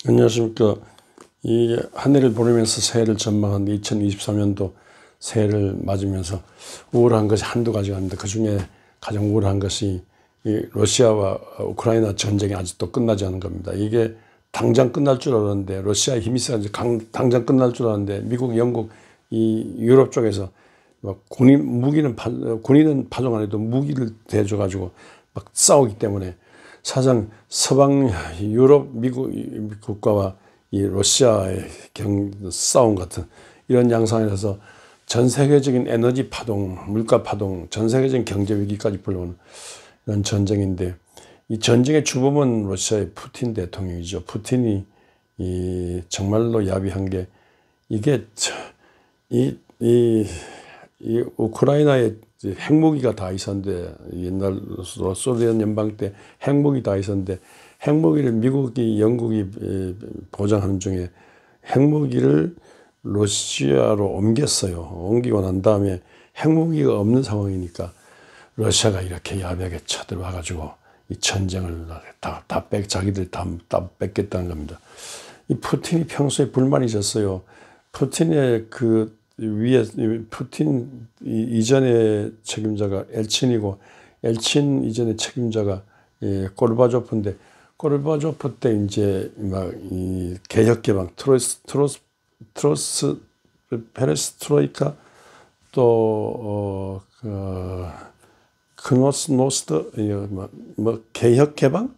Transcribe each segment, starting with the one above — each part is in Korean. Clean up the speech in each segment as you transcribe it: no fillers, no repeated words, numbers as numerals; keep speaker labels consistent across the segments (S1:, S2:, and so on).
S1: 안녕하십니까. 이 한 해를 보내면서 새해를 전망한 2023년도 새해를 맞으면서 우울한 것이 한두 가지가 아닌데 그중에 가장 우울한 것이 이 러시아와 우크라이나 전쟁이 아직도 끝나지 않은 겁니다. 이게 당장 끝날 줄 알았는데 러시아의 힘이 세서 당장 끝날 줄 알았는데 미국, 영국, 이 유럽 쪽에서 막 군인은 파종 안 해도 무기를 대줘가지고 막 싸우기 때문에 사실상 서방 유럽 미국 국가와 이 러시아의 싸움 같은 이런 양상이라서 전 세계적인 에너지 파동, 물가 파동, 전 세계적인 경제 위기까지 불러오는 이런 전쟁인데, 이 전쟁의 주범은 러시아의 푸틴 대통령이죠. 푸틴이 이 정말로 야비한 게 이게 이 우크라이나에 핵무기가 다 있었는데, 옛날 소련 연방 때 핵무기 다 있었는데 핵무기를 미국이 영국이 보장하는 중에 핵무기를 러시아로 옮겼어요. 옮기고 난 다음에 핵무기가 없는 상황이니까 러시아가 이렇게 야비하게 쳐들어와 가지고 이 전쟁을 자기들 다 뺏겠다는 겁니다. 이 푸틴이 평소에 불만이 있었어요. 푸틴의 그 위에 푸틴 이전의 책임자가 엘친이고, 엘친 이전의 책임자가 고르바초프인데, 고르바초프 때 이제 막 이 개혁 개방 페레스트로이카 또 크노스노스트 뭐 개혁 개방,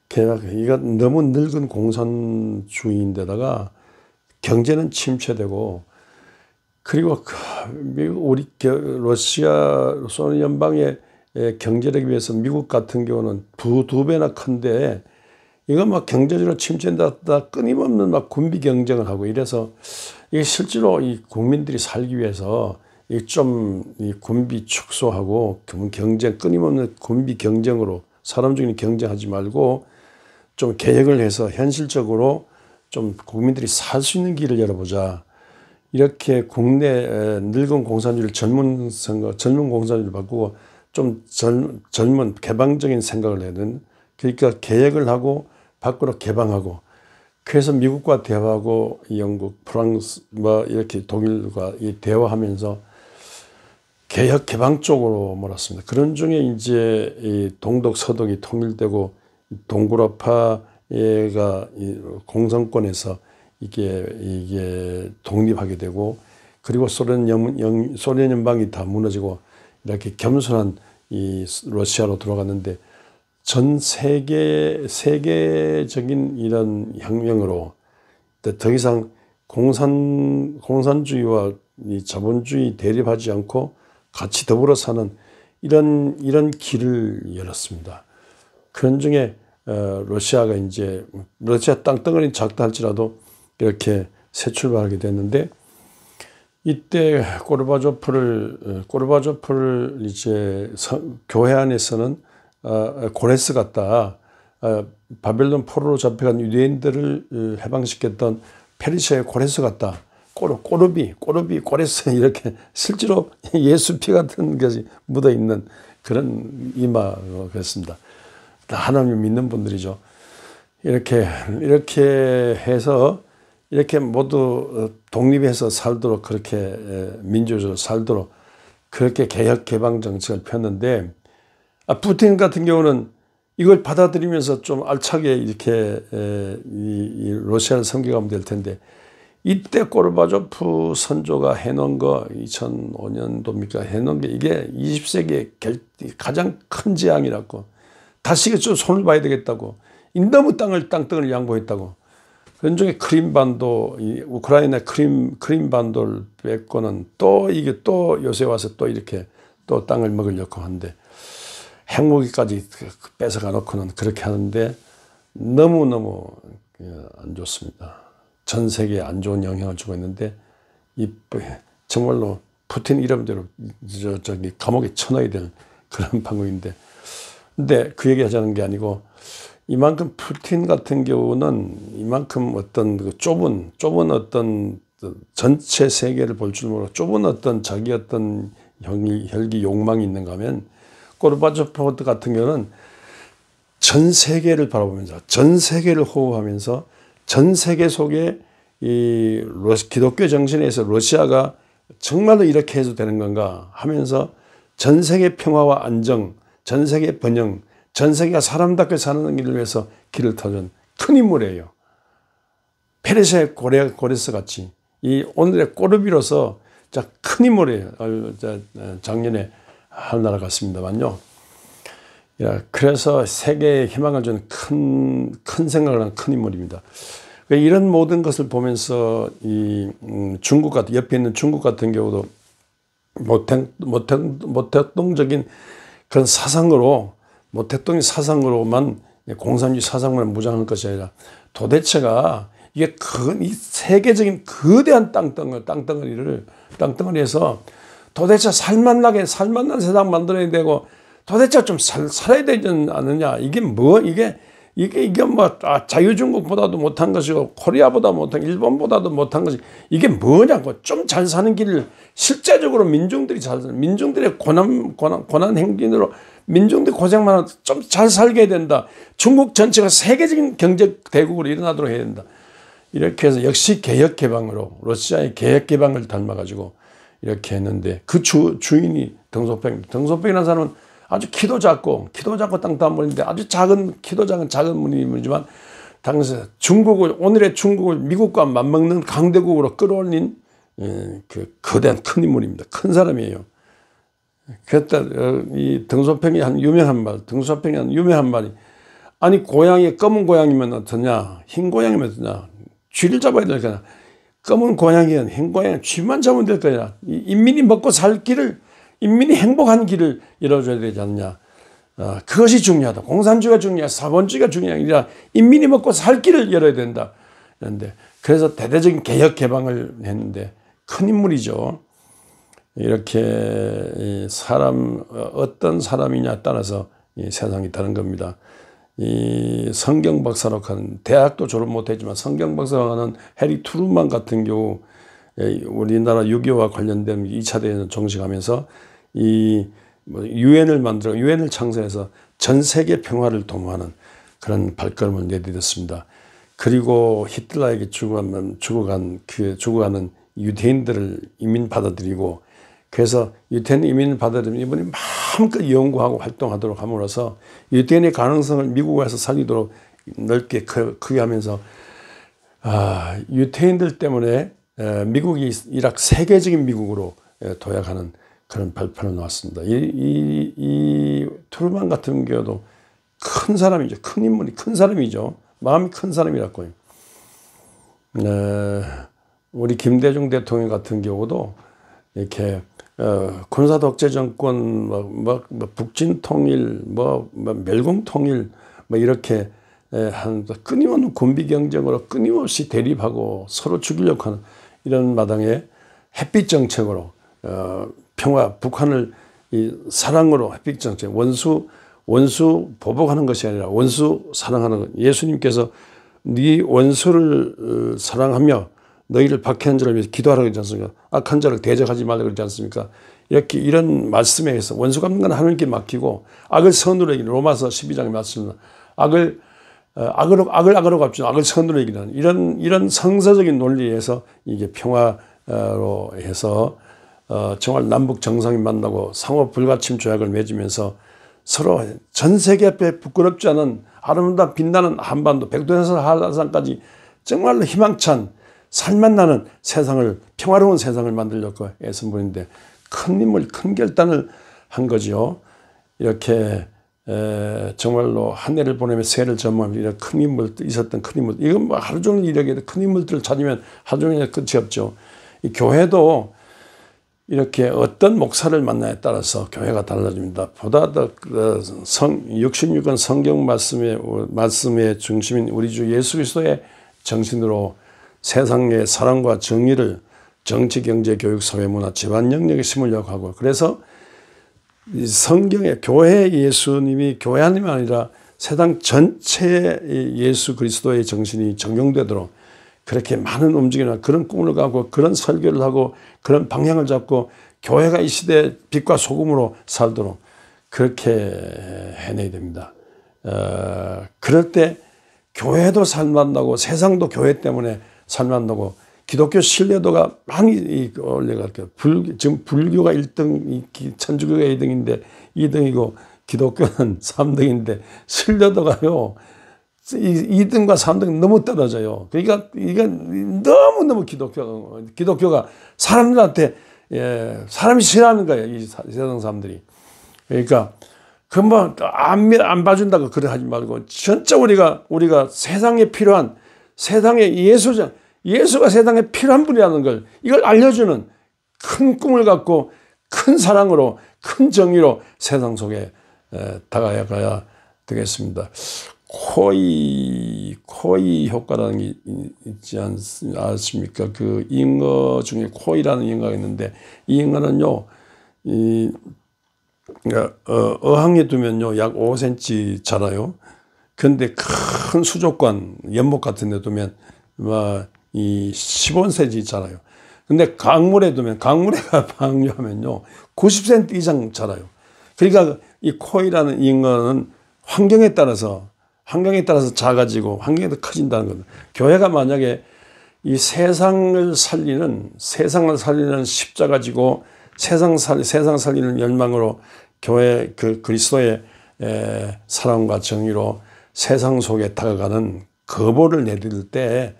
S1: 개혁, 이거 너무 늙은 공산주의인데다가 경제는 침체되고, 그리고 우리 러시아 소련 연방의 경제력에 비해서 미국 같은 경우는 두 배나 큰데, 이거 막 경제적으로 침체된다 끊임없는 막 군비 경쟁을 하고 이래서 이게 실제로 이 국민들이 살기 위해서 이 군비 축소하고 끊임없는 군비 경쟁으로 사람 중에 경쟁하지 말고 좀 개혁을 해서 현실적으로 좀 국민들이 살 수 있는 길을 열어보자. 이렇게 국내 늙은 공산주의를 젊은 공산주의를 바꾸고 좀 젊은 개방적인 생각을 해야 되는, 그러니까 개혁을 하고 밖으로 개방하고, 그래서 미국과 대화하고 영국, 프랑스 뭐 이렇게 독일과 대화하면서 개혁 개방 쪽으로 몰았습니다. 그런 중에 이제 이 동독 서독이 통일되고 동구라파가 공산권에서 이게 독립하게 되고, 그리고 소련 연방이 다 무너지고 이렇게 겸손한 이 러시아로 들어갔는데, 전 세계적인 이런 혁명으로 더 이상 공산주의와 이 자본주의 대립하지 않고 같이 더불어 사는 이런 길을 열었습니다. 그런 중에 러시아가 이제 러시아 땅덩어리 작다 할지라도 이렇게 새 출발하게 됐는데, 이때 고르바초프를 이제 교회 안에서는 고레스 같다, 바벨론 포로로 잡혀간 유대인들을 해방시켰던 페르시아의 고레스 같다, 고레스, 이렇게 실제로 예수 피 같은 것이 묻어 있는 그런 이마였습니다. 하나님을 믿는 분들이죠. 이렇게 해서 이렇게 모두 독립해서 살도록, 그렇게 민주주의로 살도록 그렇게 개혁 개방 정책을 폈는데, 푸틴 같은 경우는 이걸 받아들이면서 좀 알차게 이렇게 이 러시아를 섬겨가면 될 텐데, 이때 고르바초프 선조가 해놓은 거 2005년도입니까? 해놓은 게 이게 20세기의 가장 큰 재앙이라고, 다시 좀 손을 봐야 되겠다고, 너무 땅덩을 양보했다고. 그런 중에 크림반도, 우크라이나 크림반도를 뺏고는 이게 또 요새 와서 또 이렇게 또 땅을 먹으려고 하는데, 핵무기까지 뺏어가 놓고는 그렇게 하는데 너무너무 안 좋습니다. 전 세계에 안 좋은 영향을 주고 있는데, 정말로 푸틴 이름대로 저기 감옥에 쳐넣어야 될 그런 방법인데, 근데 그 얘기 하자는 게 아니고, 이만큼 푸틴 같은 경우는 이만큼 어떤 그 좁은 어떤 전체 세계를 볼 줄 모르고 좁은 어떤 자기 어떤 혈기 욕망이 있는가 하면, 고르바초프 같은 경우는 전 세계를 바라보면서 전 세계를 호흡하면서 전 세계 속에 이 기독교 정신에서 러시아가 정말로 이렇게 해도 되는 건가 하면서 전 세계 평화와 안정, 전 세계 번영, 전 세계가 사람답게 사는 길을 위해서 길을 터준 큰 인물이에요. 페르시아의 고레스 같이 이 오늘의 꼬르비로서 큰 인물이에요. 작년에 하늘나라 갔습니다만요. 그래서 세계에 희망을 주는 큰 생각을 하는 큰 인물입니다. 이런 모든 것을 보면서 이 중국 같은 옆에 있는 중국 같은 경우도 모택동적인 그런 사상으로 모택동의 사상으로만 공산주의 사상만 무장할 것이 아니라 도대체가 이게 이 세계적인 거대한 땅덩어리에서 도대체 살만난 세상 만들어야 되고 도대체 좀 살아야 되지 않느냐. 이게 뭐 자유중국보다도 못한 것이고 코리아보다 못한 일본보다도 못한 것이 이게 뭐냐고. 좀 잘 사는 길을 실제적으로 민중들의 고난 행진으로 민중들 고생만 하고 좀 잘 살게 해야 된다. 중국 전체가 세계적인 경제 대국으로 일어나도록 해야 된다. 이렇게 해서 역시 개혁개방으로 러시아의 개혁개방을 닮아가지고 이렇게 했는데 그 주인이 덩소평입니다. 덩소평이라는 사람은 아주 키도 작고 땅도 안 보이는데 아주 키도 작은 분이지만 당시 오늘의 중국을 미국과 맞먹는 강대국으로 끌어올린 그 거대한 큰 인물입니다. 큰 사람이에요. 그랬다 이 덩소평이 한 유명한 말이 아니 검은 고양이면 어떠냐 흰 고양이면 어떠냐 쥐를 잡아야 될 거냐 검은 고양이는 흰 고양이는 쥐만 잡으면 될 거냐 인민이 먹고 살 길을 인민이 행복한 길을 열어줘야 되지 않느냐. 그것이 중요하다. 공산주의가 중요하다. 사본주의가 중요한 게 아니라 인민이 먹고 살 길을 열어야 된다. 그래서 대대적인 개혁 개방을 했는데 큰 인물이죠. 이렇게 어떤 사람이냐에 따라서 이 세상이 다른 겁니다. 이 성경 박사로 하는 대학도 졸업 못했지만 성경 박사로 하는 해리 트루먼 같은 경우 우리나라 6.25와 관련된 2차 대전을 종식하면서 유엔을 창설해서 전 세계 평화를 도모하는 그런 발걸음을 내디뎠습니다. 그리고 히틀러에게 죽어가는 유대인들을 이민 받아들이고 그래서 유대인 이민을 받아들이면 이분이 마음껏 연구하고 활동하도록 함으로써 유대인의 가능성을 미국에서 살리도록 넓게 크게 하면서 유대인들 때문에 미국이 이락 세계적인 미국으로 도약하는 그런 발판을 놓았습니다. 이 트루먼 같은 경우도 큰 사람이죠. 큰 인물이 큰 사람이죠. 마음이 큰 사람이라고요. 우리 김대중 대통령 같은 경우도 이렇게 군사 독재 정권, 북진 통일, 멸공 통일, 이렇게 한 끊임없는 군비 경쟁으로 끊임없이 대립하고 서로 죽이려고 하는 이런 마당에 햇빛 정책으로 평화, 북한을 사랑으로 햇빛 정책, 원수 보복하는 것이 아니라 원수 사랑하는 것. 예수님께서 네 원수를 사랑하며 너희를 박해한 자를 위해서 기도하라고 그러지 않습니까? 악한 자를 대적하지 말라고 그러지 않습니까? 이런 말씀에 의해서 원수 갚는 건 하나님께 맡기고 악을 선으로 이기는 로마서 12장의 말씀은 악으로 갚지 악을 선으로 이기는 이런 성서적인 논리에서 이게 평화로 해서 정말 남북 정상이 만나고 상호 불가침 조약을 맺으면서 서로 전 세계 앞에 부끄럽지 않은 아름다운 빛나는 한반도 백두에서 한라산까지 정말로 희망찬 살맛나는 세상을 평화로운 세상을 만들려고 애쓴 분인데 큰 인물 큰 결단을 한 거죠. 이렇게 정말로 한 해를 보내며 새해를 전망하며 이런 큰 인물 있었던 큰 인물 이건 뭐 하루 종일 이렇게 큰 인물들을 찾으면 하루 종일 끝이 없죠. 이 교회도 이렇게 어떤 목사를 만나에 따라서 교회가 달라집니다. 보다 더 66권 성경 말씀의 중심인 우리 주 예수 그리스도의 정신으로 세상의 사랑과 정의를 정치, 경제, 교육, 사회, 문화, 집안 영역에 심으려고 하고 그래서 성경의 교회 예수님이 교회 하나님이 아니라 세상 전체의 예수 그리스도의 정신이 적용되도록 그렇게 많은 움직임이나 그런 꿈을 가고 그런 설교를 하고 그런 방향을 잡고 교회가 이 시대의 빛과 소금으로 살도록 그렇게 해내야 됩니다. 그럴 때 교회도 살만나고 세상도 교회 때문에 살만나고 기독교 신뢰도가 많이 올라갈 거예요. 지금 불교가 1등, 천주교가 2등인데 2등이고 기독교는 3등인데 신뢰도가요 2등과 3등 너무 떨어져요. 그러니까 이건 너무너무 기독교가 사람들한테 사람이 싫어하는 거예요. 이 세상 사람들이. 그러니까 금방 안 봐준다고 그래 하지 말고 진짜 우리가 세상에 필요한 세상에 예수가 세상에 필요한 분이라는 걸 이걸 알려주는 큰 꿈을 갖고 큰 사랑으로 큰 정의로 세상 속에 다가가야 되겠습니다. 코이 효과라는 게 있지 않습니까? 그 잉어 중에 코이라는 잉어가 있는데 이 잉어는요, 어항에 두면요 약 5cm 자라요. 근데 큰 수족관 연못 같은 데 두면 이 15cm 자라요. 근데 강물에 두면 강물에가 방류하면요 90cm 이상 자라요. 그러니까 이 코이라는 잉어는 환경에 따라서 작아지고 환경에 더 커진다는 겁니다. 교회가 만약에 이 세상을 살리는 십자가 지고 세상 살리는 열망으로 교회 그리스도의 사랑과 정의로 세상 속에 다가가는 거부를 내릴 때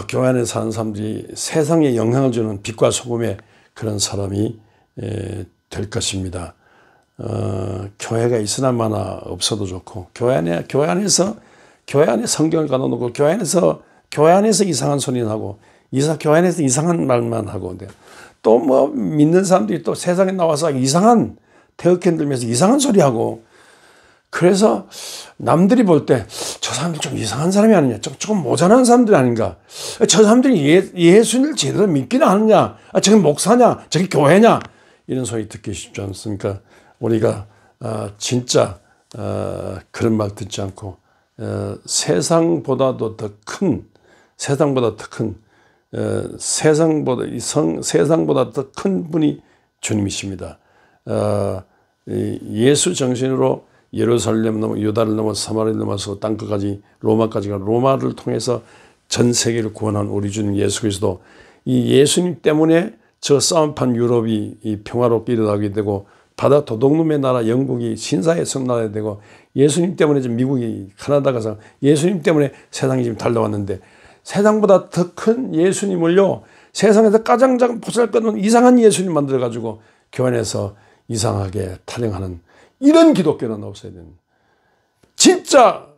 S1: 교회 안에 사는 사람들이 세상에 영향을 주는 빛과 소금의 그런 사람이 될 것입니다. 교회가 있으나 마나 없어도 좋고 교회 안에 성경을 가둬놓고 교회 안에서 이상한 소리는 하고 교회 안에서 이상한 말만 하고 또 뭐 믿는 사람들이 또 세상에 나와서 이상한 태극기 들면서 이상한 소리 하고 그래서 남들이 볼 때 저 사람들 좀 이상한 사람이 아니냐 조금 모자란 사람들이 아닌가 저 사람들이 예수님을 제대로 믿기는 하느냐 저게 목사냐 저게 교회냐 이런 소리 듣기 쉽지 않습니까? 우리가 진짜 그런 말 듣지 않고 세상보다 더 큰 분이 주님이십니다. 예수 정신으로 예루살렘 넘어 유다를 넘어 사마리아를 넘어서 땅끝까지 로마까지 가 로마를 통해서 전 세계를 구원한 우리 주님 예수 그리스도 이 예수님 때문에 저 싸움판 유럽이 이 평화롭게 일어나게 되고 바다 도둑놈의 나라 영국이 신사의 성나라가 되고 예수님 때문에 지금 미국이 캐나다가 예수님 때문에 세상이 지금 달려왔는데 세상보다 더 큰 예수님을요 세상에서 가장 작은 보잘것없는 이상한 예수님 만들어가지고 교회 안에서 이상하게 타령하는 이런 기독교는 없어야 되는 진짜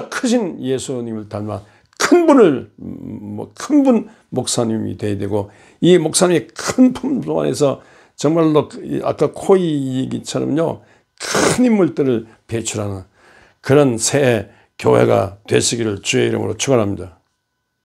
S1: 크신 예수님을 닮아 큰 분 목사님이 돼야 되고 이 목사님의 큰 품성 안에서 정말로 아까 코이 얘기처럼요 큰 인물들을 배출하는 그런 새 교회가 되시기를 주의 이름으로 축원합니다.